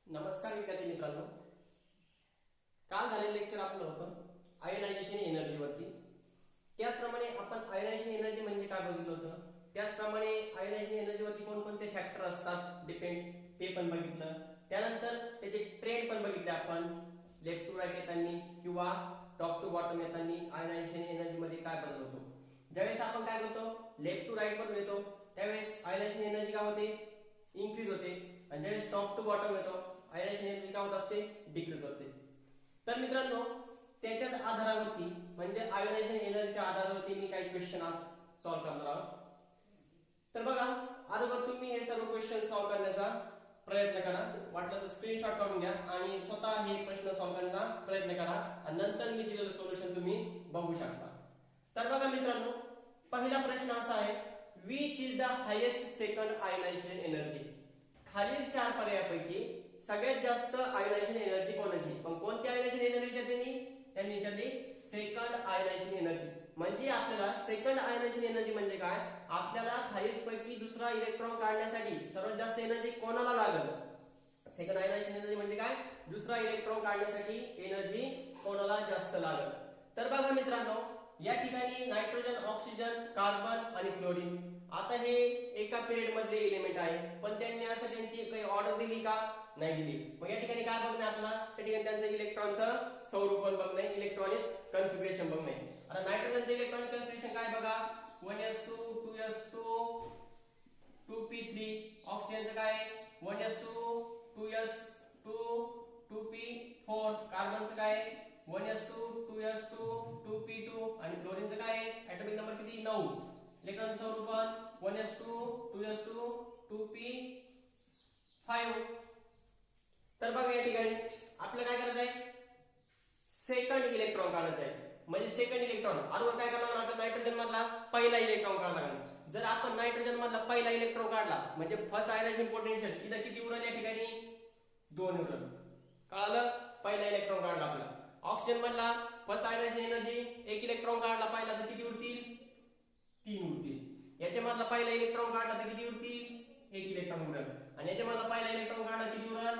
नमस्कार विद्यार्थी मित्रांनो, काल झालेलं लेक्चर आपलं होतं आयोनायझेशन एनर्जीवरती. त्याचप्रमाणे आपण आयोनायझेशन एनर्जी म्हणजे काय बघितलं होतं. त्याचप्रमाणे आयोनायझेशन एनर्जीवरती कोणकोणते फॅक्टर असतात डिपेंड ते पण बघितलं. त्यानंतर त्याचे ट्रेंड पण बघितले आपण, लेफ्ट टू राईट येताना किंवा टॉप टू बॉटम येताना आयोनायझेशन एनर्जी मध्ये काय बदल होतो. ज्यावेळेस आपण काय करतो लेफ्ट टू राईट मधून येतो त्यावेळेस आयोनायझेशन एनर्जी काय होते, इन्क्रीज होते. आणि ज्यावेळेस टॉप टू बॉटम येतो आयोनायझेशन एनर्जी काय होत असते, डिक्रीज होते. तर मित्रांनो, त्याच्याच आधारावरती म्हणजे आयोनायझेशन एनर्जीच्या आधारावरती मी काही क्वेश्चन आज सॉल्व्ह करणार आहोत. तर बघा, अगोदर तुम्ही हे सर्व क्वेश्चन सॉल्व्ह करण्याचा प्रयत्न करा. वाटलं तर स्क्रीनशॉट काढून घ्या आणि स्वतः हे प्रश्न सॉल्व्ह करण्याचा प्रयत्न करा आणि नंतर मी दिलेलं सोल्युशन तुम्ही बघू शकता. तर बघा मित्रांनो, पहिला प्रश्न असा आहे, which is the highest second ionisation energy. खालील चार पर्यायापैकी सगळ्यात जास्त आयोनायझेशन एनर्जी कोणाची. पण कोणती आयोनायझेशन एनर्जी त्यांनी विचारली, सेकंड आयोनायझेशन एनर्जी. म्हणजे आपल्याला सेकंड आयोनायझेशन एनर्जी म्हणजे काय, आपल्याला खालीलपैकी दुसरा इलेक्ट्रॉन काढण्यासाठी सर्वात जास्त एनर्जी कोणाला लागेल. सेकंड आयोनायझेशन एनर्जी म्हणजे काय, दुसरा इलेक्ट्रॉन काढण्यासाठी एनर्जी कोणाला जास्त लागेल. तर बघा मित्रांनो, या ठिकाणी नायट्रोजन, ऑक्सिजन, कार्बन आणि क्लोरीन. आता हे एका पिरियड मधले एलिमेंट आहे, पण त्यांनी असं त्यांची काही ऑर्डर दिली का, नाही दिली. मग या ठिकाणी काय बघणे आपल्याला, त्या ठिकाणी त्यांचं इलेक्ट्रॉनचं स्वरूपण बघणे, इलेक्ट्रॉनिक कन्फिगरेशन बघणे. आता नायट्रोजनचं इलेक्ट्रॉनिक कन्फिगरेशन काय बघा, 1s2 2s2 2p3. ऑक्सिजनचं काय 1s2 2s2 2p4. कार्बनचं काय 1s2 2s2 2p2 आणि क्लोरीनचं काय ऍटॉमिक नंबर किती 9. इलेक्ट्रॉनचं स्वरूपण 1s2 2s2 2p5. तर बघा या ठिकाणी आपल्याला काय करायचं आहे, सेकंड इलेक्ट्रॉन काढायचा आहे. म्हणजे सेकंड इलेक्ट्रॉन अगोदर काय करावं लागेल, नायट्रोजन मधला पहिला इलेक्ट्रॉन काढावा लागेल. जर आपण नायट्रोजन मधला पहिला इलेक्ट्रॉन काढला म्हणजे फर्स्ट आयोनायझेशन पोटेन्शियल इथं किती उरल, या ठिकाणी 2 उरल. कळालं, पहिला इलेक्ट्रॉन काढला आपला. ऑक्सिजन मधला फर्स्ट आयोनायझेशन एनर्जी एक इलेक्ट्रॉन काढला पहिला तर किती उरतील, 3 उरतील. याच्या मधला पहिला इलेक्ट्रॉन काढला तर किती उरतील, 1 इलेक्ट्रॉन उरल. आणि याच्या मधला पहिला इलेक्ट्रॉन काढला किती उरल,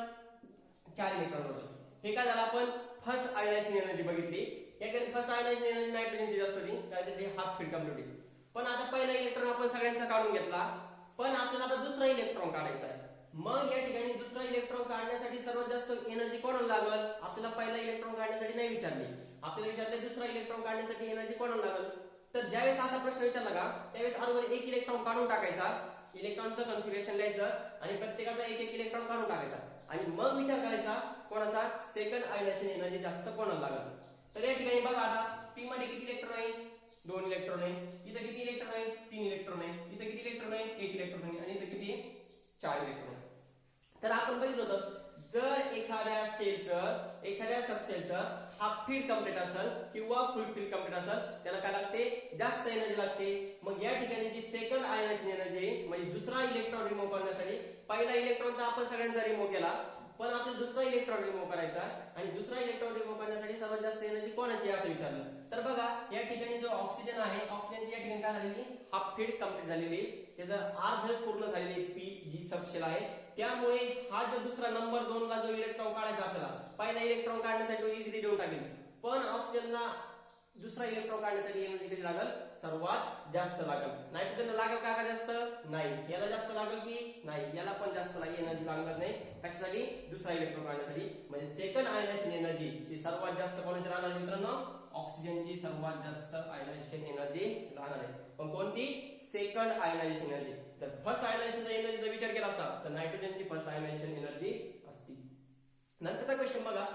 4 इलेक्ट्रॉन उरल. हे काय झालं, आपण फर्स्ट आयोनायझेशन एनर्जी बघितली. याकडे फर्स्ट आयोनायझेशन एनर्जी नायट्रोजनची जास्त होती, काय ते हाफ फील्ड कंप्लीट होती. पण आता पहिला इलेक्ट्रॉन आपण सगळ्यांचा काढून घेतला, पण आपल्याला आता दुसरा इलेक्ट्रॉन काढायचा आहे. मग या ठिकाणी दुसरा इलेक्ट्रॉन काढण्यासाठी सर्वात जास्त एनर्जी कोणाला लागल, आपल्याला पहिला इलेक्ट्रॉन काढण्यासाठी नाही विचारले, आपल्याला विचारले दुसरा इलेक्ट्रॉन काढण्यासाठी एनर्जी कोणाला लागल. तर ज्यावेळेस असा प्रश्न विचारला का, त्यावेळेस अगोदर एक इलेक्ट्रॉन काढून टाकायचा, इलेक्ट्रॉनचं कन्फिगरेशन लिहायचं आणि प्रत्येकाचा एक एक इलेक्ट्रॉन काढून टाकायचा आणि मग विचार करायचा कोणाचा सेकंड आयोनायझेशन एनर्जी जास्त कोणाला लागल. तर या ठिकाणी बघा, आता पी मध्ये किती इलेक्ट्रॉन आहे, 2 इलेक्ट्रॉन आहे. इथं किती इलेक्ट्रॉन आहे, 3 इलेक्ट्रॉन आहे. इथं किती इलेक्ट्रॉन आहे, 1 इलेक्ट्रॉन आहे. आणि इथं किती 4 इलेक्ट्रॉन आहे. तर आपण बघितलं होतं, जर एखाद्या शेलचं एखाद्या सबसेलचं हाफ फील्ड कंप्लीट असेल किंवा फुल फील्ड कंप्लीट असेल, त्याला काय लागते, जास्त एनर्जी लागते. मग या ठिकाणी जी सेकंड आयोनायझेशन एनर्जी म्हणजे दुसरा इलेक्ट्रॉन रिमूव्ह करण्यासाठी पहिला इलेक्ट्रॉन तर आपण सगळ्यांचा रिमूव्ह केला, पण आपल्याला दुसरा इलेक्ट्रॉन रिमूव्ह करायचा आणि दुसरा इलेक्ट्रॉन रिमूव्ह करण्यासाठी सर्वात जास्त एनर्जी कोणाची असं विचारलं. तर बघा या ठिकाणी जो ऑक्सिजन आहे, ऑक्सिजनची या ठिकाणी काय झालेली, हाफ फील्ड कंप्लीट झालेली, त्याचं अर्ध पूर्ण झालेली पी जी सबशेल आहे. त्यामुळे हा जो दुसरा नंबर 2 ला जो इलेक्ट्रॉन काढायचा आपल्याला, पहिला इलेक्ट्रॉन काढण्यासाठी तो इझिली देऊन टाकेल. पण ऑक्सिजनला दुसरा इलेक्ट्रॉन काढण्यासाठी एनर्जी किती लागल, सर्वात जास्त लागल. नायट्रोजनला लागल का जास्त नाही, याला जास्त लागल की नाही, याला पण जास्त एनर्जी लागणार नाही. कशासाठी, दुसरा इलेक्ट्रॉन काढण्यासाठी. म्हणजे सेकंड आयोनायझेशन एनर्जी ती सर्वात जास्त कोणाची राहणार मित्रांनो, ऑक्सिजनची सर्वात जास्त आयोनायझेशन एनर्जी राहणार आहे. पण कोणती, सेकंड आयोनायझेशन एनर्जी. तर फर्स्ट आयोनायझेशन एनर्जीचा विचार केला असता तर नायट्रोजनची फर्स्ट आयोनायझेशन एनर्जी असती. नंतरचा क्वेश्चन बघा,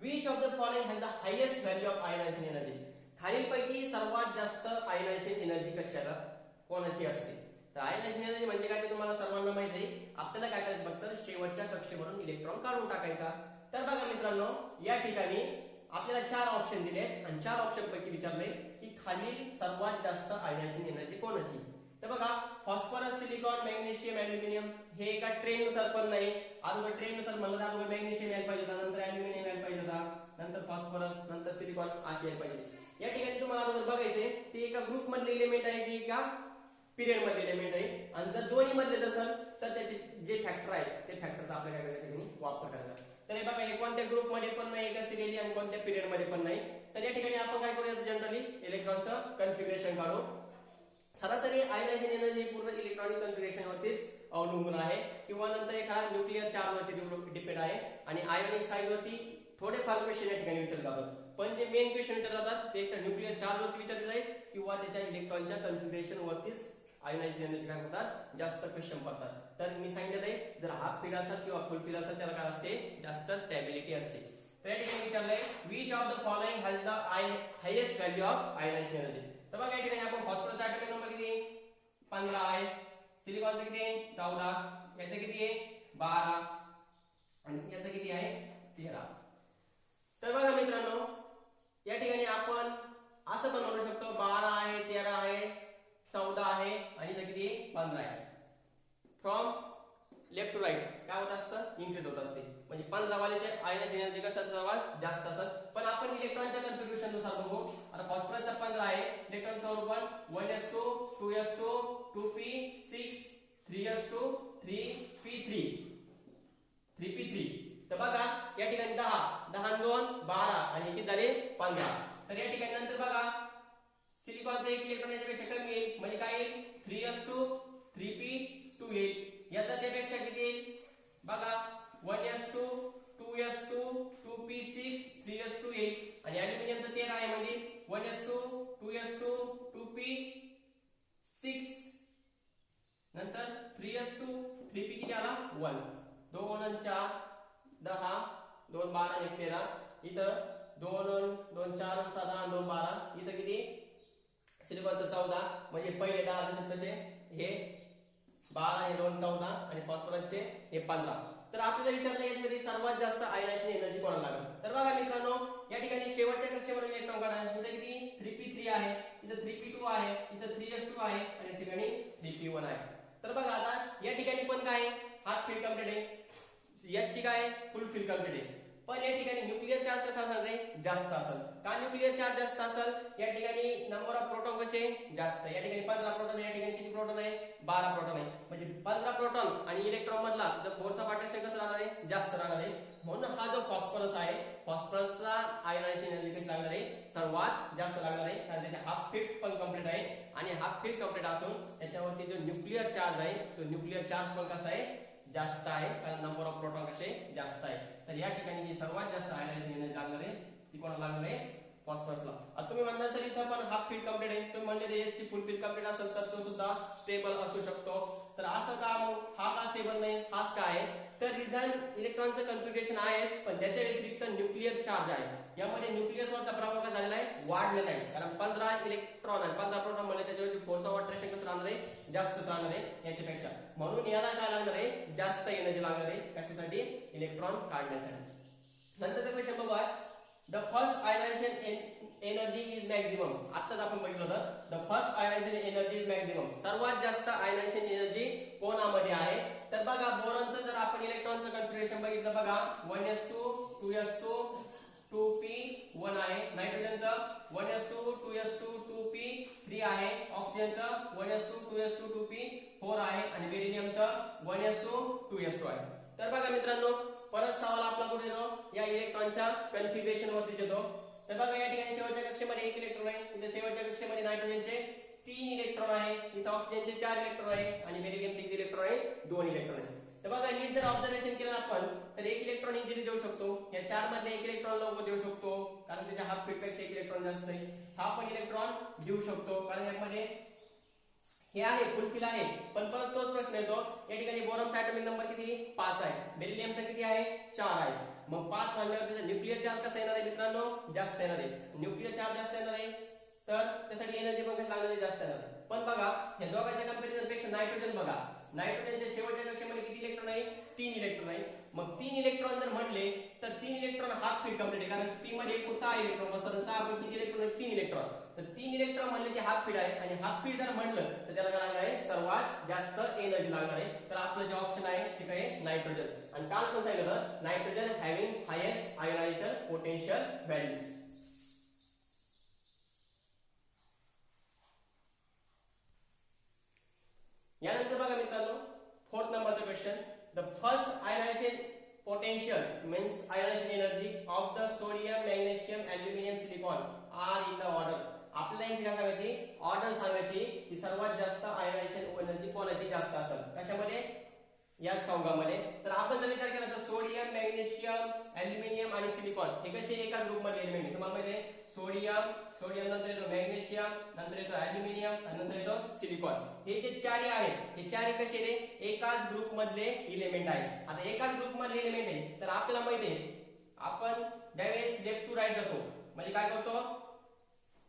which of the following has the highest value of ionization energy. खालीलपैकी सर्वात जास्त आयोनायझेशन एनर्जी कशाला कोणाची असते. तर आयोनायझेशन एनर्जी म्हणजे काय ते तुम्हाला सर्वांना माहिती आहे. आपल्याला काय करायचं, फक्त शेवटच्या कक्षेवरून इलेक्ट्रॉन काढून टाकायचा. तर बघा मित्रांनो, या ठिकाणी आपल्याला 4 ऑप्शन दिलेत आणि 4 ऑप्शन पैकी विचारले की खालील सर्वात जास्त आयोनायझेशन एनर्जी कोणाची. तर बघा, फॉस्फरस, सिलिकॉन, मॅग्नेशियम, अॅल्युमिनियम. हे एका ट्रेन नुसार पण नाही, अगोदर ट्रेन नुसार म्हणलं तर अगोदर मॅग्नेशियम यायला पाहिजे होता, नंतर अॅल्युमिनियम यायला पाहिजे होता, नंतर फॉस्फरस, नंतर सिलिकॉन असे यायला पाहिजे. या ठिकाणी तुम्हाला अगोदर बघायचे ते एका ग्रुप मधले एलिमेंट आहे की एका पिरियड मध्ये एलिमेंट आहे. आणि जर दोन्ही मधले असेल तर त्याचे जे फॅक्टर आहे ते फॅक्टरचा आपल्याला काय करायचं वापर करायचा. हे कोणत्या ग्रुपमध्ये पण नाही, एका सिरियली आणि कोणत्या पिरियड मध्ये पण नाही. तर या ठिकाणी आपण काय करूया, जनरली इलेक्ट्रॉनचं कन्फिगरेशन काढू. सरासरी आयनायझेशन एनर्जी पूर्ण इलेक्ट्रॉनिक कन्फिगरेशन वरतीच अवलंबून आहे, किंवा नंतर एखादा न्यूक्लिअर चार्ज वरती डिपेंड आहे, आणि आयोनिक साईज वरती थोडेफार क्वेश्चन या ठिकाणी विचारले जातात. पण जे मेन क्वेश्चन विचारले जातात ते एक न्यूक्लिअर चार्ज वरती विचारले जाईल, किंवा त्याच्या इलेक्ट्रॉनच्या कन्फिगरेशन वरतीच आयोनायझेशन एनर्जी काय होतात, जास्त क्वेश्चन पडतात. तर मी सांगितलं आहे, जर हाफ पीड असेल किंवा फुल पीड असेल त्याला काय असते, जास्त स्टॅबिलिटी असते. तर या ठिकाणी विचारलंय which of the following has the highest value of ionization energy. तर बघा या ठिकाणी आपण फॉस्फरसचा ऍटॉमिक नंबर किती 15 आहे, सिलिकॉनचा किती आहे 14, याचा किती आहे 12, आणि याचा किती आहे 13. तर बघा मित्रांनो, या ठिकाणी आपण असं पण म्हणू शकतो 12 आहे, 13 आहे, 14 आहे, आणि इथे किती आहे 15 आहे. फ्रॉम लेफ्ट टू राईट काय होत असतं, इन्क्रीज होत असते. म्हणजे 15 वाल्याचे आयनायझेशन एनर्जी कसं असतं, जास्त असत. पण आपण इलेक्ट्रॉनच्या कन्फिगरेशन नुसार बघू. आता फॉस्फरसचा 15 आहे, इलेक्ट्रॉनचं स्वरूपण 1s2 2s2 2p6 3s2 3p3 3p3. तर बघा या ठिकाणी 10 10 2 12, आणि किती झाले 15. तर या ठिकाणी नंतर बघा सिलिकॉनचं एक इलेक्ट्रॉन याच्यापेक्षा कमी येईल, म्हणजे काय येईल 3s2 3p2 येईल. याचा त्यापेक्षा किती येईल बघा 1s2 2s2 2p6 3s2 येईल. आणि ॲल्युमिनियमचं 13 आहे, म्हणजे 1s2 2s2 2p6 नंतर 3s2 3p किती आला 1, 2 आणि 4 10 2 12 1 13. इथं 2 2 4 7 2 12. इथं किती सिलिकॉनचं 14, म्हणजे पहिले 10 जसे तसे हे 12 हे 2 14, आणि फॉस्फरसचे हे 15. तर आपल्याला विचारलं यामध्ये सर्वात जास्त आयनायझेशन एनर्जी कोणाला लागेल. तर बघा मित्रांनो, या ठिकाणी शेवटच्या कक्षेवर इलेक्ट्रॉन काढा. इथे किती 3p3 आहे, इथे 3p2 आहे, इथे 3s2 आहे, आणि या ठिकाणी 3p1 आहे. तर बघा आता या ठिकाणी पण काय हाफ फील्ड कंप्लीट आहे, याची काय फुल फील्ड कंप्लीट आहे. पण या ठिकाणी न्यूक्लिअर चार्ज कसा असणार रे, जास्त असेल. का न्यूक्लिअर चार्ज जास्त असेल, या ठिकाणी नंबर ऑफ प्रोटॉन कसे जास्त. या ठिकाणी 15 प्रोटॉन, या ठिकाणी किती प्रोटॉन आहे 12 प्रोटॉन आहे. म्हणजे 15 प्रोटॉन आणि इलेक्ट्रॉन मधला जर फोर्स ऑफ अट्रॅक्शन कसं राहणार आहे, जास्त राहणार आहे. म्हणून हा जो फॉस्फरस आहे, फॉस्फरसला आयनायझेशन एनर्जी कशी लागणार आहे, सर्वात जास्त लागणार आहे. कारण त्याचे हाफ फील्ड पण कंप्लीट आहे, आणि हाफ फील्ड कंप्लीट असून त्याच्यावरती जो न्यूक्लिअर चार्ज आहे तो न्यूक्लिअर चार्ज पण कसा आहे, जास्त आहे. कारण नंबर ऑफ प्रोटॉन कसे जास्त आहे. तर या ठिकाणी जी सर्वात जास्त आयनायझेशन एनर्जी लागणार आहे ती कोणाला लागणार आहे, फॉस्फरसला. आता तुम्ही म्हणता सर इथं पण हाफ फील्ड कंप्लीट आहे, तुम्ही म्हणजे याची फुल फील्ड कंप्लीट असेल तर तो सुद्धा स्टेबल असू शकतो. तर असं का मग हा का स्टेबल नाही, हाच का आहे. तर रिझन इलेक्ट्रॉनचं कन्फिगरेशन आहे, पण त्याच्या व्यतिरिक्त न्यूक्लिअर चार्ज आहे. यामध्ये न्यूक्लियसवरचा प्रभाव काय झालेला आहे, वाढलेला आहे. कारण 15 इलेक्ट्रॉन आणि 15 प्रोटॉन म्हणजे त्याच्यावरती फोर्स ऑफ अट्रॅक्शन कसं राहणार आहे, जास्त राहणार आहे याच्यापेक्षा. म्हणून याला काय लागणार आहे, जास्त एनर्जी लागणार आहे. कशासाठी, इलेक्ट्रॉन काढण्यासाठी. नंतरचा क्वेश्चन बघूया. The first ionization energy is maximum. आताच आपण बघितलं होतं, the first ionization energy is maximum. सर्वात जास्त आयनायझेशन एनर्जी कोणामध्ये आहे. तर बघा बोरॉनचं जर आपण इलेक्ट्रॉनचं कन्फिगरेशन बघितलं बघा 1s2 2s2 2p1 आहे. नायट्रोजनचं 1s2 2s2 2p3 आहे. ऑक्सिजनचं 1s2 2s2 2p4 आहे, आणि बेरिलियमचं 1s2 2s2 आहे. तर बघा मित्रांनो, परत सवाल आपला कुठे येतो, या इलेक्ट्रॉनच्या कन्फिगरेशन वरती येतो. तर बघा या ठिकाणी शेवटच्या कक्षेमध्ये 1 इलेक्ट्रॉन आहे, इथे शेवटच्या कक्षेमध्ये नायट्रोजनचे 3 इलेक्ट्रॉन आहे, इथे ऑक्सिजनचे 4 इलेक्ट्रॉन आहे, आणि बेरिलियमचे किती इलेक्ट्रॉन आहे 2 इलेक्ट्रॉन आहे. तर बघा नीट जर ऑब्झर्वेशन केलं आपण तर 1 इलेक्ट्रॉन इझिली देऊ शकतो. या 4 मधले 1 इलेक्ट्रॉन लवकर देऊ शकतो, कारण त्याच्या हाफ फील्ड पेक्षा 1 इलेक्ट्रॉन जास्त आहे. हा पण इलेक्ट्रॉन देऊ शकतो, कारण यामध्ये हे आहे फुल फील्ड आहे. पण परत तोच प्रश्न येतो, या ठिकाणी बोरॉनचा ॲटॉमिक नंबर किती 5 आहे, बेरिलियमचा किती आहे 4 आहे. मग 5 म्हणल्यावर त्याचा न्यूक्लिअर चार्ज कसा येणार आहे मित्रांनो, जास्त येणार आहे. न्यूक्लिअर चार्ज जास्त येणार आहे, तर त्यासाठी एनर्जी पण कशी लागणार आहे, जास्त येणार आहे. पण बघा हे दोघांच्या कंपॅरिझन पेक्षा नायट्रोजन बघा, नायट्रोजनच्या शेवटच्या कक्षेमध्ये किती इलेक्ट्रॉन आहे 3 इलेक्ट्रॉन आहे. मग 3 इलेक्ट्रॉन जर म्हटले तर 3 इलेक्ट्रॉन हाफ फील्ड कंप्लीट आहे, कारण p मध्ये एकूण 6 इलेक्ट्रॉन बसतात. 6 पैकी किती इलेक्ट्रॉन आहे 3 इलेक्ट्रॉन. तर 3 इलेक्ट्रॉन म्हणले ते हाफ फील्ड आहे, आणि हाफ फील्ड जर म्हणलं तर त्याला काय लागणार आहे, सर्वात जास्त एनर्जी लागणार आहे. तर आपलं जे ऑप्शन आहे ते काय नायट्रोजन. आणि काल पण सांगितलं nitrogen having highest ionization potential value. यानंतर बघा मित्रांनो 4th नंबरचा question. The first ionization potential means ionization energy of the sodium, magnesium, aluminum, silicon are in the order. आपल्याला यांची काय सांगायची ऑर्डर सांगायची की सर्वात जास्त आयनायझेशन एनर्जी कोणाची जास्त असेल कशामध्ये या चौघामध्ये. तर आपण जर विचार केला तर सोडियम, मॅग्नेशियम, अॅल्युमिनियम आणि सिलिकॉन हे कसे एकाच ग्रुप मधले एलिमेंट आहे. तुम्हाला माहिती आहे सोडियम नंतर येतो मॅग्नेशियम, नंतर येतो अॅल्युमिनियम आणि नंतर येतो सिलिकॉन. हे जे चारही आहेत हे चारही कसे रे एकाच ग्रुप मधले एलिमेंट आहेत. आता एकाच ग्रुप मधले एलिमेंट आहे तर आपल्याला माहिती आहे आपण ज्यावेळेस लेफ्ट टू राईट जातो म्हणजे काय करतो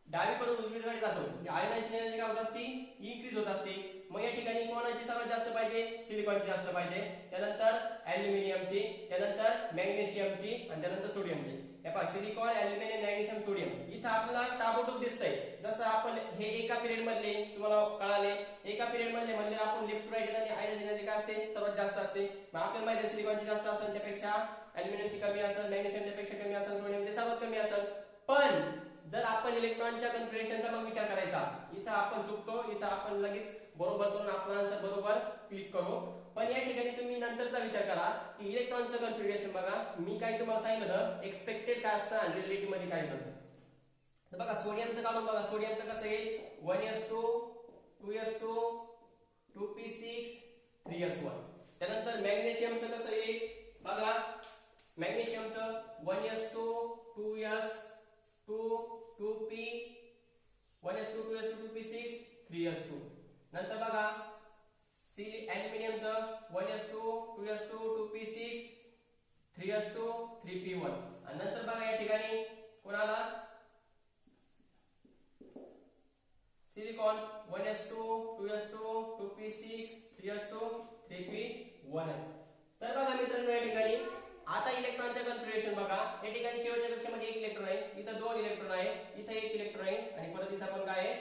डावीकडून उजवीकडे जातो आयनायझेशन एनर्जी काय होत असते इन्क्रीज होत असते. मग या ठिकाणी कोणाची सर्वात जास्त पाहिजे सिलिकॉनची जास्त पाहिजे, त्यानंतर अॅल्युमिनियमची, त्यानंतर मॅग्नेशियमची आणि त्यानंतर सोडियमची. हे पहा सिलिकॉन, अॅल्युमिनियम, मॅग्नेशियम, सोडियम इथं आपल्याला ताबडतोब दिसतंय. जसं आपण हे एका पिरियड मधले तुम्हाला कळाले एका पिरियड मधले म्हणजे आपण लेफ्ट टू राईट येताना आयनायझेशन एनर्जी काय असते सर्वात जास्त असते. मग आपल्याला माहिती आहे सिलिकॉनची जास्त असेल त्यापेक्षा अॅल्युमिनियमची कमी असेल, मॅग्नेशियमच्या पेक्षा कमी असेल, सोडियमची सर्वात कमी असेल. पण जर आपण इलेक्ट्रॉनच्या कन्फिगरेशनचा मग विचार करायचा इथं आपण चुकतो, इथं आपण लगेच बरोबर करून आपला आन्सर बरोबर क्लिक करू. पण या ठिकाणी तुम्ही नंतरचा विचार करा की इलेक्ट्रॉनचं कन्फिगरेशन बघा मी काय तुम्हाला सांगितलं एक्सपेक्टेड काय असतं आणि रिलेटिव्ह मध्ये काय असतं. तर बघा सोडियमचं काढून बघा सोडियमचं कसं आहे 1s2 2s2 2p6 3s1. त्यानंतर मॅग्नेशियमचं कसं आहे बघा मॅग्नेशियमचं 1s2 2s2 2p 1s2 2s2 2p6 3s2. नंतर बघा अॅल्युमिनियमचं 1s2 2s2 2p6 3s2 3p1. आणि नंतर बघा या ठिकाणी कोणाला silicon 1s2 2s2 2p6 3s2 3p1. तर बघा मित्रांनो या ठिकाणी आता इलेक्ट्रॉनच्या कन्फिगरेशन बघा या ठिकाणी शेवटच्या कक्षामध्ये एक इलेक्ट्रॉन आहे, इथं दोन इलेक्ट्रॉन आहे, इथं एक इलेक्ट्रॉन आहे आणि परत इथं पण काय आहे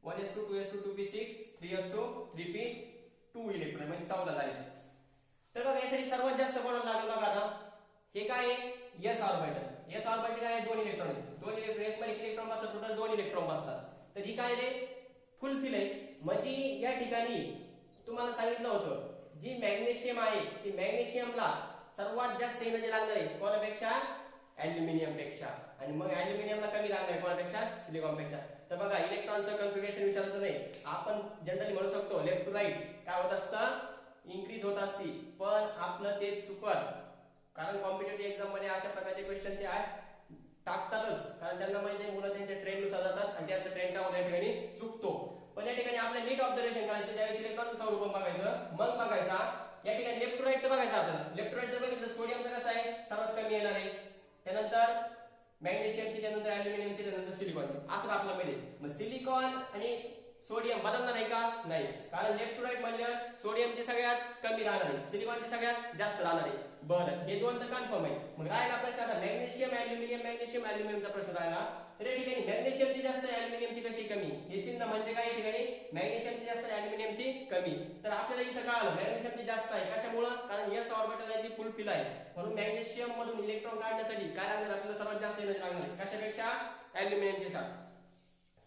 1s2 2s2 2p6 3s2 3p2 electron म्हणजे 14 झाले. तर बघा यासाठी सर्वात जास्त कोणाला लागेल बघा आता हे काय आहे s ऑर्बिटल. s ऑर्बिटल काय आहे दोन इलेक्ट्रॉन आहे, दोन इलेक्ट्रॉन s मध्ये इलेक्ट्रॉन बसतात टोटल दोन इलेक्ट्रॉन बसतात. तर ही काय रे फुलफिल आहे म्हणजे या ठिकाणी तुम्हाला सांगितलं होतं जी मॅग्नेशियम आहे ती मॅग्नेशियमला सर्वात जास्त एनर्जी लागणार आहे कोणापेक्षा अॅल्युमिनियम पेक्षा आणि मग अॅल्युमिनियमला कमी लागणार आहे कोणापेक्षा सिलिकॉन पेक्षा. तर बघा इलेक्ट्रॉनचं कन्फिगरेशन विचारायचं नाही आपण जनरली म्हणू शकतो लेफ्ट टू राईट काय होत असतं इन्क्रीज होत असती पण आपलं ते चुकत कारण कॉम्पिटेटिव्ह एक्झाम मध्ये अशा प्रकारचे क्वेश्चन ते टाकतातच कारण त्यांना माहिती आहे मुलं त्यांच्या ट्रेंडनुसार जातात आणि त्यांचा ट्रेंड काय होता या ठिकाणी चुकतो. पण या ठिकाणी आपल्या नीट ऑब्झर्वेशन करायचं ज्यावेळेस इलेक्ट्रॉनचं स्वरूप बघायचं मग बघायचा या ठिकाणी लेफ्ट टू राईटचं बघायचं आपल्याला. लेफ्ट टू राईट जर बघितलं सोडियमचं कसं आहे सर्वात कमी येणार आहे, त्यानंतर मॅग्नेशियमची, त्यानंतर अॅल्युमिनियमची, त्यानंतर सिलिकॉनची असं आपल्याला मिळेल. मग सिलिकॉन आणि सोडियम बदलणार आहे का नाही कारण लेफ्ट टू राईट म्हणल्यावर सोडियमची सगळ्यात कमी राहणार आहे सिलिकॉनची सगळ्यात जास्त राहणार आहे. बरं हे दोन तर कन्फर्म आहे. मग राहिला प्रश्न आता मॅग्नेशियम अॅल्युमिनियमचा प्रश्न राहिला. तर या ठिकाणी मॅग्नेशियमची जास्त अॅल्युमिनियमची कशी कमी हे चिन्ह म्हणजे काय या ठिकाणी मॅग्नेशियमची जास्त अॅल्युमिनियमची कमी. तर आपल्याला इथं काय आलं मॅग्नेशियमची जास्त आहे कशामुळे कारण s ऑर्बिटल आहे ती फुलफिल आहे म्हणून मॅग्नेशियम मधून इलेक्ट्रॉन काढण्यासाठी काय लागणार आपल्याला सर्वात जास्त एनर्जी लागणार कशापेक्षा अॅल्युमिनियमपेक्षा.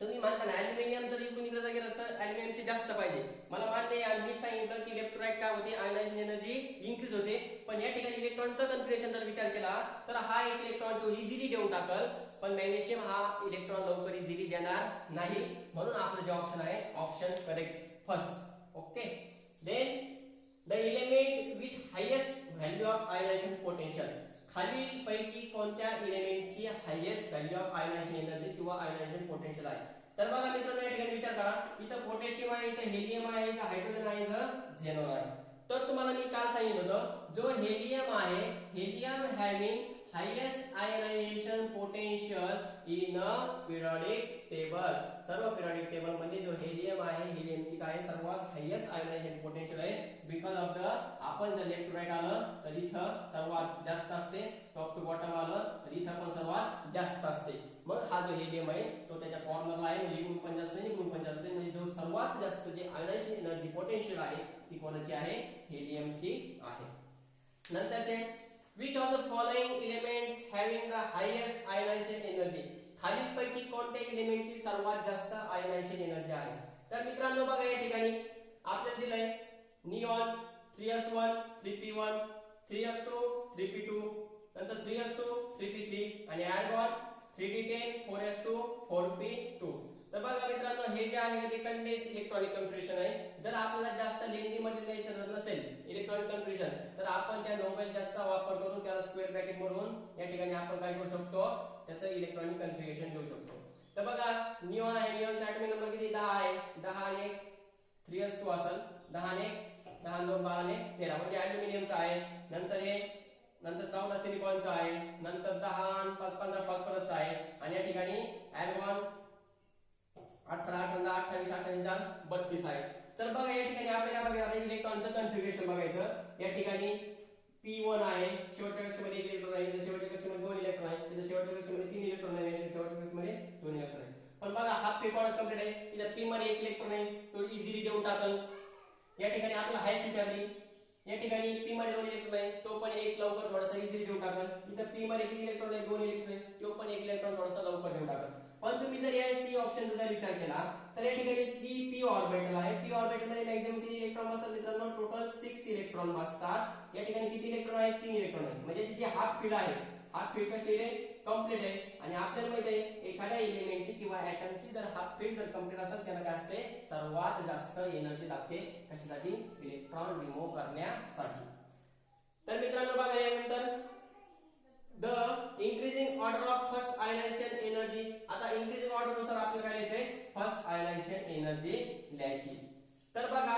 तुम्ही म्हणता ना अॅल्युमिनियम जर इकडून इकडे जर गेलं तर अॅल्युमिनियमची जास्त पाहिजे मला मान्य आहे आणि मी सांगितलं की लेफ्ट टू राईट काय होते आयनायझेशन एनर्जी इन्क्रीज होते. पण या ठिकाणी इलेक्ट्रॉनचा कन्फिगरेशन जर विचार केला तर हा एक इलेक्ट्रॉन तो इझिली देऊन टाकल पण मॅग्नेशियम हा इलेक्ट्रॉन लवकर इझिली देणार नाही म्हणून आपलं जे ऑप्शन आहे option correct first. Okay then the element with highest value of ionization potential खालील पैकी कोणत्या एलिमेंटची highest value of ionization energy किंवा आयनायझेशन पोटेन्शियल आहे. तर बघा मित्रांनो या ठिकाणी विचार करा इथं पोटॅशियम आहे इथं हेलियम आहे इथं हायड्रोजन आहे इथं झेनॉन आहे. तर तुम्हाला मी काय सांगितलं होतं जो हेलियम आहे helium having highest ionization potential in a periodic table. सर्व पिरियडिक टेबल मध्ये जो हेलियम आहे हेलियमची काय सर्वात हायेस्ट आयनायझेशन पोटेन्शियल आहे बिकॉज ऑफ द आपण जर लेफ्ट टू राईट आलं तर इथं सर्वात जास्त असते टॉप टू बॉटम आलं तर इथं पण सर्वात जास्त असते. मग हा जो हेलियम आहे तो त्याच्या कॉर्नरला आहे म्हणजे इकडून पण जास्त नाही इकडून पण जास्त नाही म्हणजे जो सर्वात जास्त जे आयनायझेशन एनर्जी पोटेन्शियल आहे ती कोणाची आहे हेलियमची आहे. नंतरचे which of the following elements having the highest ionization energy खालीलपैकी कोणत्या एलिमेंटची सर्वात जास्त आयनायझेशन एनर्जी आहे. तर मित्रांनो बघा या ठिकाणी आपल्याला दिलंय neon 3s1 3p1 3s2 3p2 नंतर 3s2 3p3 आणि argon 3d10 4s2 4p2. तर बघा मित्रांनो हे जे आहे ते कंडेन्स इलेक्ट्रॉनिक कन्फिगरेशन आहे. जर आपल्याला जास्त लेंथी मध्ये लिहायचं नसेल इलेक्ट्रॉनिक कन्फिगरेशन तर आपण त्या नोबेल जॅकचा वापर करून त्याला स्क्वेअर ब्रॅकेट मधून या ठिकाणी आपण काय करू शकतो त्याचं इलेक्ट्रॉनिक कन्फिगरेशन घेऊ शकतो. तर बघा निऑन आहे, निऑनचा ॲटॉमिक नंबर किती 10 आहे. 10 आणि 3s2 असेल 10 आणि 10 2 12 आणि 13 म्हणजे ॲल्युमिनियमचा आहे. नंतर 14 सिलिकॉनचा आहे. नंतर 10 आणि 5 15 फॉस्फरसचा आहे. आणि या ठिकाणी आर्गॉन 18 18 28 28 32 आहे. तर बघा या ठिकाणी आपल्याला बघायचं इलेक्ट्रॉनचं कन्फिगरेशन बघायचं. या ठिकाणी P1 आहे, शेवटच्या कक्षेमध्ये 1 इलेक्ट्रॉन आहे, इथे शेवटच्या कक्षेमध्ये 2 इलेक्ट्रॉन आहे, इथे शेवटच्या कक्षेमध्ये 3 इलेक्ट्रॉन आहे, इथे शेवटच्या कक्षेमध्ये 2 इलेक्ट्रॉन आहे. पण बघा हाफ पी कॉन्स कंप्लीट आहे. इथे P मध्ये 1 इलेक्ट्रॉन आहे, तो इझिली देऊन टाकल. या ठिकाणी आपल्याला हायस्ट विचारली, या ठिकाणी P मध्ये 2 इलेक्ट्रॉन आहे, तो पण एक लवकर थोडासा इझिली देऊन टाकल. इथे P मध्ये किती इलेक्ट्रॉन आहे 2 इलेक्ट्रॉन आहे, तो पण 1 इलेक्ट्रॉन थोडासा लवकर देऊन टाकल. पण तुम्ही जर या सी ऑप्शनचा जर विचार केला तर या ठिकाणी जी p ऑर्बिटल आहे, p ऑर्बिटल मध्ये मॅक्सिमम किती इलेक्ट्रॉन बसतात मित्रांनो, टोटल 6 इलेक्ट्रॉन बसतात. या ठिकाणी किती इलेक्ट्रॉन आहेत 3 इलेक्ट्रॉन आहेत. म्हणजे जी हाफ फील्ड आहे, हाफ फील्ड कशी आहे कंप्लीट आहे. आणि आपल्याला माहिती आहे एखाद्या एलिमेंटची किंवा ॲटमची जर हाफ फील्ड जर कंप्लीट असेल त्याला काय असते सर्वात जास्त एनर्जी लागते कशासाठी, इलेक्ट्रॉन रिमूव्ह करण्यासाठी. तर मित्रांनो बघा यानंतर the increasing order of first ionization energy. आता इंक्रीजिंग ऑर्डर नुसार आपल्याला काय लिहायचंय फर्स्ट आयनायझेशन एनर्जी लिहायची. तर बघा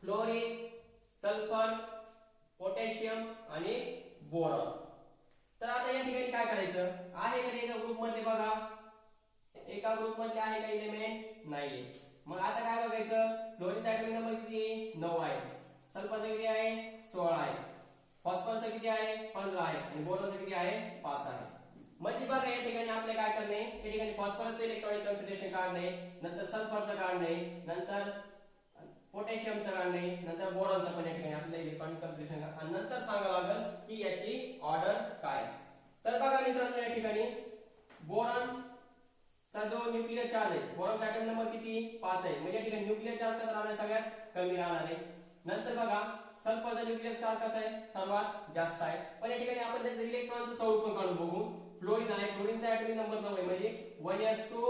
फ्लोरीन, सल्फर, पोटॅशियम आणि बोरॉन. तर आता या ठिकाणी काय करायचं आहे का एका ग्रुप मध्ये, बघा एका ग्रुप मध्ये आहे का इलेमेंट नाहीये. मग आता काय बघायचं, फ्लोरीनचा ॲटॉमिक नंबर किती आहे 9 आहे, सल्फरचा किती आहे 16 आहे, फॉस्फरसचा किती आहे 15 आहे आणि बोरॉनचा किती आहे 5 आहे. म्हणजे बघा या ठिकाणी आपले काय करणे, या ठिकाणी फॉस्फरसचे इलेक्ट्रॉनिक कन्फिगरेशन काढणे, नंतर सल्फरचं काढणे, नंतर पोटॅशियमचं काढणे, नंतर बोरॉनचं पण या ठिकाणी आपल्याला इलेक्ट्रॉनिक कन्फिगरेशन आणि नंतर सांगावं लागेल की याची ऑर्डर काय. तर बघा मित्रांनो या ठिकाणी बोरॉनचा जो न्यूक्लियर चार्ज आहे, बोरॉनचा ॲटॉमिक नंबर किती 5 आहे. म्हणजे या ठिकाणी न्यूक्लियर चार्ज कसा राहणार सगळ्यात कमी राहणार आहे. नंतर बघा सल्फरचा न्यूक्लियर चार्ज कसा आहे सर्वात जास्त आहे. पण या ठिकाणी आपण त्याचं इलेक्ट्रॉनचं स्वरूप पण काढून बघू. फ्लोरीन आहे, फ्लोरीनचा ॲटॉमिक नंबर 9 आहे म्हणजे 1s2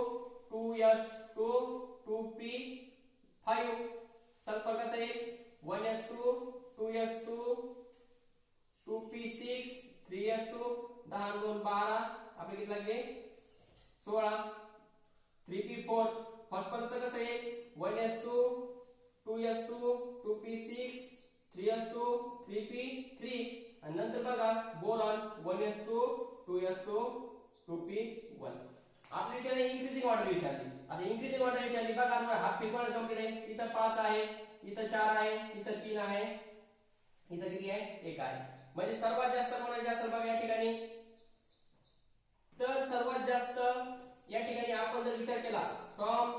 2s2 2p5. सल्फर कसं आहे 1s2 2s2 2p6 3s2 10 2 12 आपले किती लागले 16 3p4. फॉस्फरसचं कसं आहे 1s2 2s2 2p6 3s2 3p3. आणि नंतर बघा बोरॉन 1s2 2s2 2p1. आपल्या विचारले इंक्रीजिंग ऑर्डर विचारली. आता इंक्रीजिंग ऑर्डर विचारली बघा हाफ फ्रिक्वेन्सी कंप्लीट आहे. इथं 5 आहे, इथं 4 आहे, इथं 3 आहे, इथं किती आहे 1 आहे. म्हणजे सर्वात जास्त कोणाची असेल बघा या ठिकाणी. तर सर्वात जास्त या ठिकाणी आपण जर विचार केला फ्रॉम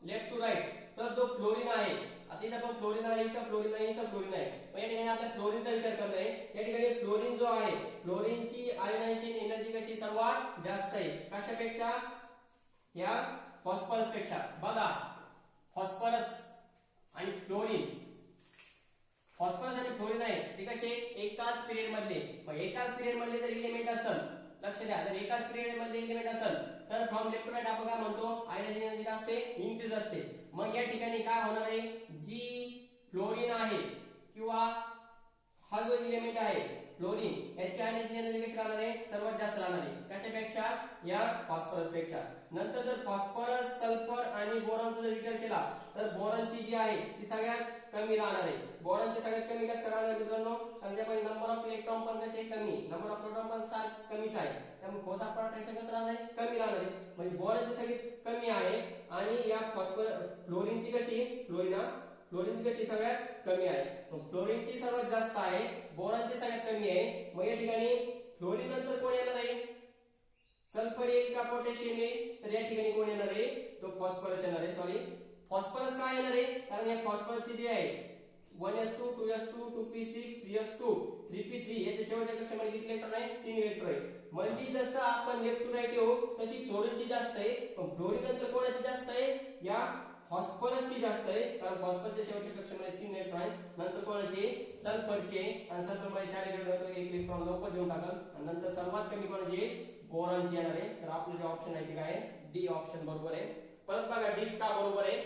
लेफ्ट टू राईट तर जो फ्लोरीन आहे, आता इथं पण फ्लोरीन आहे, इथं फ्लोरीन आहे, इथं फ्लोरीन आहे. मग या ठिकाणी आपल्या फ्लोरीनचा विचार करणार आहे. या ठिकाणी फ्लोरीन जो आहे फ्लोरीनची आयनायझेशन एनर्जी कशी सर्वात जास्त आहे कशापेक्षा, या फॉस्फरस पेक्षा. बघा फॉस्फरस आणि फ्लोरीन, फॉस्फरस आणि फ्लोरीन आहे ते कसे एकाच पिरियड मधले. मग एकाच पिरियड मधले जर इलेमेंट असेल, लक्ष द्या, जर एकाच पिरियड मधले इलेमेंट असेल तर फ्रॉम लेफ्ट टू राईट आपण काय म्हणतो आयनायझेशन एनर्जी काय असते इन्क्रीज असते. मग या ठिकाणी काय होणार आहे, जी फ्लोरीन आहे किंवा हा जो इलेमेंट आहे फ्लोरीन याची आयनायझेशन एनर्जी कशी राहणार आहे सर्वात जास्त राहणार आहे कशापेक्षा, या फॉस्फरस पेक्षा. नंतर जर फॉस्फरस, सल्फर आणि बोरॉनचा जर विचार केला तर बोरॉनची जी आहे ती सगळ्यात कमी राहणार आहे. बोरॉनची सगळ्यात कमी कसं राहणार मित्रांनो, त्यांच्याकडे नंबर ऑफ इलेक्ट्रॉन पण कसे कमी, नंबर ऑफ प्रोटॉन पण कमीच आहे, त्यामुळे फोर्स ऑफ अट्रॅक्शन कसं राहणार आहे कमी राहणार आहे. म्हणजे बोरॉनची सगळी कमी आहे आणि या फ्लोरीनची कशी, फ्लोरीनची कशी सगळ्यात कमी आहे. मग फ्लोरीनची सर्वात जास्त आहे, बोरॉनची सगळ्यात कमी आहे. मग या ठिकाणी फ्लोरीन नंतर कोण येणार आहे, सल्फर येईल का पोटॅशियम येईल, तर या ठिकाणी कोण येणार आहे तो फॉस्फरस येणार आहे. सॉरी फॉस्फरस काय येणार आहे, कारण या फॉस्फरसची जी आहे 1s2 2s2 2p6 3s2 3p3 याच्या शेवटच्या कक्षामध्ये किती इलेक्ट्रॉन आहे 3 इलेक्ट्रॉन आहे. म्हणजे जसं आपण लेफ्ट टू राईट येऊ तशी फ्लोरीनची जास्त आहे, पण फ्लोरीन नंतर कोणाची जास्त आहे, या फॉस्फरसची जास्त आहे, कारण फॉस्फरसच्या शेवटच्या कक्षेमध्ये 3 इलेक्ट्रॉन आहेत. नंतर कोणाची सल्फरची आहे, आणि सल्फरमध्ये 4 इलेक्ट्रॉन होतो, 1 इलेक्ट्रॉन लवकर देऊन टाकल. आणि नंतर सर्वात कमी कोणाची बोरॉनची येणार आहे. तर आपलं जे ऑप्शन आहे ते काय आहे, डी ऑप्शन बरोबर आहे. परत बघा डीच का बरोबर आहे,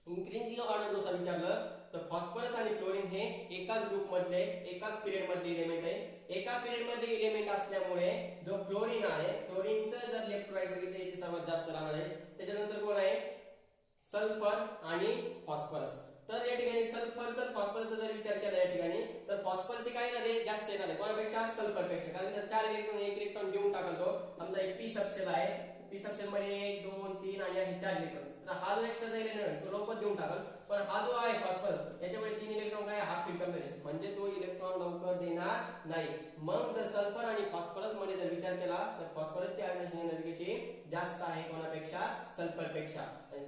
इंक्रीजिंग ऑर्डर नुसार विचारलं तर फॉस्फरस आणि क्लोरीन हे एकाच ग्रुप मधले एकाच पिरियड मधले एलिमेंट आहे. एका पिरियड मधले एलिमेंट असल्यामुळे जो क्लोरीन आहे, क्लोरीनचं जर लेफ्ट राईट बघितलं याची सर्वात जास्त राहणार आहे. त्याच्यानंतर कोण आहे, सल्फर आणि फॉस्फरस. तर या ठिकाणी सल्फरचा फॉस्फरसचा जर विचार केला या ठिकाणी तर फॉस्फरचे काय झाले, जास्त येणार आहे कोणापेक्षा, सल्फरपेक्षा. कारण त्यात 4 इलेक्ट्रॉन 1 इलेक्ट्रॉन देऊन टाकतो. समजा एक पी सबशेल आहे, पी सबशेल मध्ये 1 2 3 आणि हे 4 इलेक्ट्रॉन, तर हा जो एक्स्ट्रा इलेक्ट्रॉन तो लवकर देऊन टाकल. पण हा जो आहे फॉस्फरस याच्यामध्ये 3 इलेक्ट्रॉन काय हाफ फिल करणार आहे, म्हणजे तो इलेक्ट्रॉन लवकर देणार नाही. मग जर सल्फर आणि फॉस्फरस मध्ये जर विचार केला तर फॉस्फरसची आयनायझेशन एनर्जी कशी जास्त आहे कोणापेक्षा, सल्फरपेक्षा.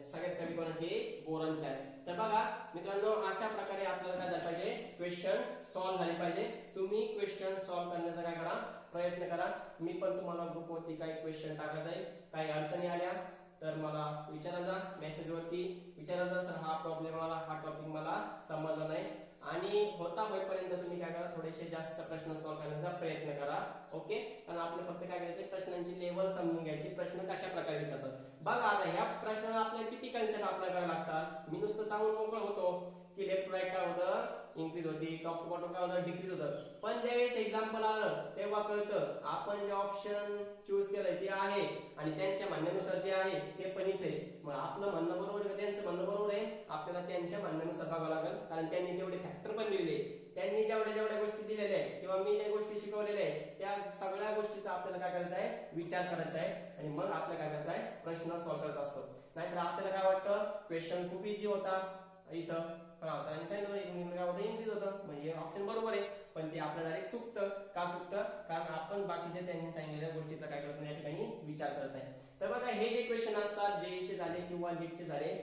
सगळ्यात कमी कोणाची, बोरॉनची आहे. तर बघा मित्रांनो, अशा प्रकारे आपल्याला काय झालं पाहिजे, क्वेश्चन सॉल्व्ह झाले पाहिजे. तुम्ही क्वेश्चन सॉल्व्ह करण्याचा काय करा, प्रयत्न करा. मी पण तुम्हाला ग्रुपवरती काही क्वेश्चन टाकत आहे. काही अडचणी आल्या तर मला विचारा जा, मेसेज वरती विचारा जा, सर हा प्रॉब्लेम मला, हा टॉपिक मला समजला नाही. आणि होईपर्यंत तुम्ही काय करा, थोडेसे जास्त प्रश्न सॉल्व्ह करण्याचा प्रयत्न करा. ओके, कारण आपल्याला फक्त काय करायचे, प्रश्नांची लेवल समजून घ्यायची, प्रश्न कशा प्रकारे विचारतात. बघा आता ह्या प्रश्नाला आपल्याला किती कन्सेप्ट अप्लाय करावे लागतात. मी नुसतं सांगून मोकळं होतो की लेफ्ट राईट काय होतं, इन्क्रीज होती, टॉप टू बॉटम काय होतं, डिक्रीज होतं. पण ज्यावेळेस एक्झाम्पल आलं तेव्हा कळतं आपण जे ऑप्शन चूज केलंय ते आहे आणि त्यांच्या म्हणण्यानुसार जे आहे ते पण इथे. मग आपलं म्हणणं बरोबर आहे, त्यांचं म्हणणं बरोबर आहे, आपल्याला त्यांच्या म्हणण्यानुसार बघावं लागेल. कारण त्यांनी तेवढे फॅक्टर पण दिलेले, त्यांनी जेवढ्या गोष्टी दिलेल्या आहेत किंवा मी ज्या गोष्टी शिकवलेल्या आहेत त्या सगळ्या गोष्टीचा आपल्याला काय करायचा आहे, विचार करायचा आहे. आणि मग आपल्याला काय करायचं आहे, प्रश्न सॉल्व्ह करायचा असतो. नाहीतर आपल्याला काय वाटतं, क्वेश्चन खूप इझी होता इथं, सायन्स काय होतं, इंग्लिश होतं, म्हणजे ऑप्शन बरोबर आहे. पण ते आपल्याला डायरेक्ट चुकतं. का चुकतं, कारण आपण बाकीच्या त्यांनी सांगितलेल्या गोष्टीचा काय करत नाही, या ठिकाणी विचार करत नाही. तर बघा हे जे क्वेश्चन असतात, जेईचे झाले किंवा नीटचे झाले,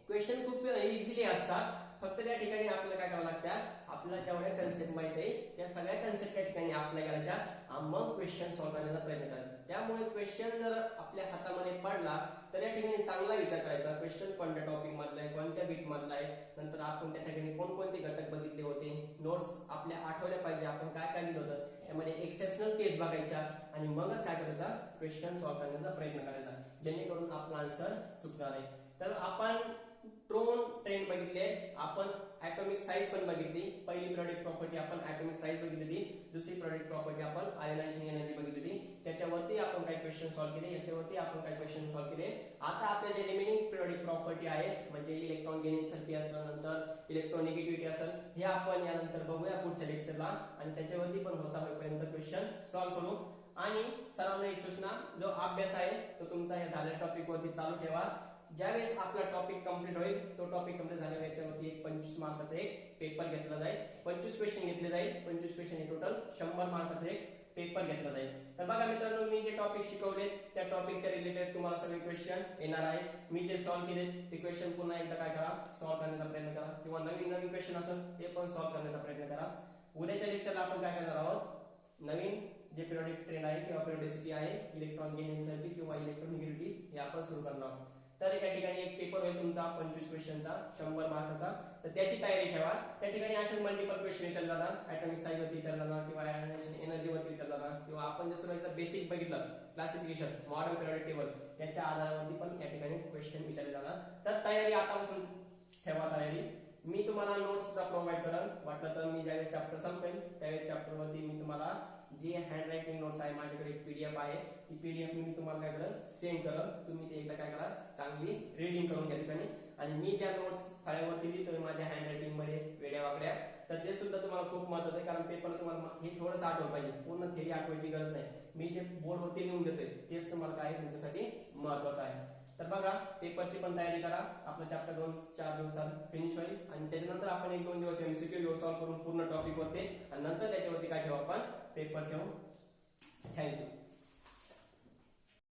क्वेश्चन खूप इझिली असतात. फक्त त्या ठिकाणी आपल्याला काय करावं लागतं, आपल्याला जेवढ्या कन्सेप्ट माहिती आहे त्या सगळ्या कन्सेप्ट त्या ठिकाणी अप्लाय करायच्या, मग क्वेश्चन सॉल्व्ह करण्याचा प्रयत्न करायचा. त्यामुळे क्वेश्चन जर आपल्या हातामध्ये पडला तर या ठिकाणी चांगला विचार करायचा, क्वेश्चन कोणत्या टॉपिक मधला आहे, कोणत्या बीट मधला आहे, नंतर आपण त्या ठिकाणी कोणकोणते घटक बघितले होते, नोट्स आपल्या आठवल्या पाहिजे, आपण काय काय लिहिलं होतं, त्यामध्ये एक्सेप्शनल केस बघायच्या आणि मगच काय करायचा, क्वेश्चन सॉल्व्ह करण्याचा प्रयत्न करायचा, जेणेकरून आपला आन्सर चुकणार आहे. तर आपण ट्रोन ट्रेन बघितले, आपण ऍटॉमिक साईज पण बघितली. पहिली प्रोडक्ट प्रॉपर्टी आपण ऍटॉमिक साईज बघितली, दुसरी प्रोडक्ट प्रॉपर्टी आपण आयोनायझेशन एनर्जी बघितली. त्याच्यावरती आपण काही क्वेश्चन सॉल्व्ह केले, याच्यावरती आपण काही क्वेश्चन सॉल्व्ह केले. आता आपल्या जे रिमेनिंग प्रोडक्ट प्रॉपर्टी आहेत, म्हणजे इलेक्ट्रॉन गेन एंथॅल्पी असेल, नंतर इलेक्ट्रोनिगेटिव्हिटी असेल, हे आपण यानंतर बघूया पुढच्या लेक्चरला. आणि त्याच्यावरती पण होईपर्यंत क्वेश्चन सॉल्व्ह करू. आणि सर्वांना एक सूचना, जो अभ्यास आहे तो तुमचा या झालेल्या टॉपिक वरती चालू ठेवा. ज्यावेळेस आपला टॉपिक कंप्लीट होईल, तो टॉपिक कंप्लीट झाल्यावर याच्यावरती एक 25 मार्काचा एक पेपर घेतला जाईल. 25 क्वेश्चन घेतले जाईल. 25 क्वेश्चन हे टोटल 100 मार्काचा एक पेपर घेतला जाईल. तर बघा मित्रांनो, मी जे टॉपिक शिकवले त्या टॉपिकच्या रिलेटेड तुम्हाला सगळे क्वेश्चन येणार आहे. मी जे सॉल्व्ह केले ते क्वेश्चन पुन्हा एकदा काय करा, सॉल्व्ह करण्याचा प्रयत्न करा, किंवा नवीन क्वेश्चन असेल ते पण सॉल्व्ह करण्याचा प्रयत्न करा. उद्याच्या लेक्चरला आपण काय करणार आहोत, नवीन जे पिरियोडिक ट्रेंड आहे किंवा पिरियोडिसिटी आहे, इलेक्ट्रॉन गेन एंथॅल्पी किंवा इलेक्ट्रोनिगेटिव्हिटी, हे आपण सुरू करणार आहोत. तर या ठिकाणी एक पेपर होईल तुमचा 25 क्वेश्चनचा 100 मार्काचा. तर त्याची तयारी ठेवा. त्या ठिकाणी असे मल्टिपल क्वेश्चन विचारले जाणार, ऍटॉमिक साईज वरती विचारला जाणार, किंवा आयोनायझेशन एनर्जी वरती विचारला जाणार, किंवा आपण जे सुरुवातीला बेसिक बघितलं क्लासिफिकेशन मॉडर्न पिरियोडिक टेबल, त्याच्या आधारावरती पण या ठिकाणी क्वेश्चन विचारले जाणार. तर तयारी आतापासून ठेवा तयारी. मी तुम्हाला नोट्स सुद्धा प्रोव्हाइड करेन. वाटलं तर मी ज्यावेळेस चॅप्टर संपेल त्यावेळेस चॅप्टर वरती मी तुम्हाला जी हँड रायटिंग नोट्स आहे, माझ्याकडे एक पीडीएफ आहे, ती पीडीएफ मी तुम्हाला काय करेन, सेंड करेन. तुम्ही ते एकदा काय करा, चांगली रीडिंग करून घ्या ठिकाणी. आणि मी ज्या नोट्स फळ्यावरती लिहितोय माझ्या हँड रायटिंग मध्ये वेड्या वाकड्या, तर ते सुद्धा तुम्हाला खूप महत्त्वाचं आहे. कारण पेपर तुम्हाला हे थोडंसं आठवलं पाहिजे, पूर्ण थेरी आठवायची गरज नाही. मी जे बोर्डवरती लिहून देतोय तेच तुम्हाला काय तुमच्यासाठी महत्त्वाचं आहे. तर बघा, पेपरची पण तयारी करा. आपलं चॅप्टर 2-4 दिवसात फिनिश होईल आणि त्याच्यानंतर आपण 1-2 दिवस एमसीक्यू सॉल्व्ह करून पूर्ण टॉपिक वरती, आणि नंतर त्याच्यावरती काय ठेवू, आपण पेपर ठेवू. थँक्यू.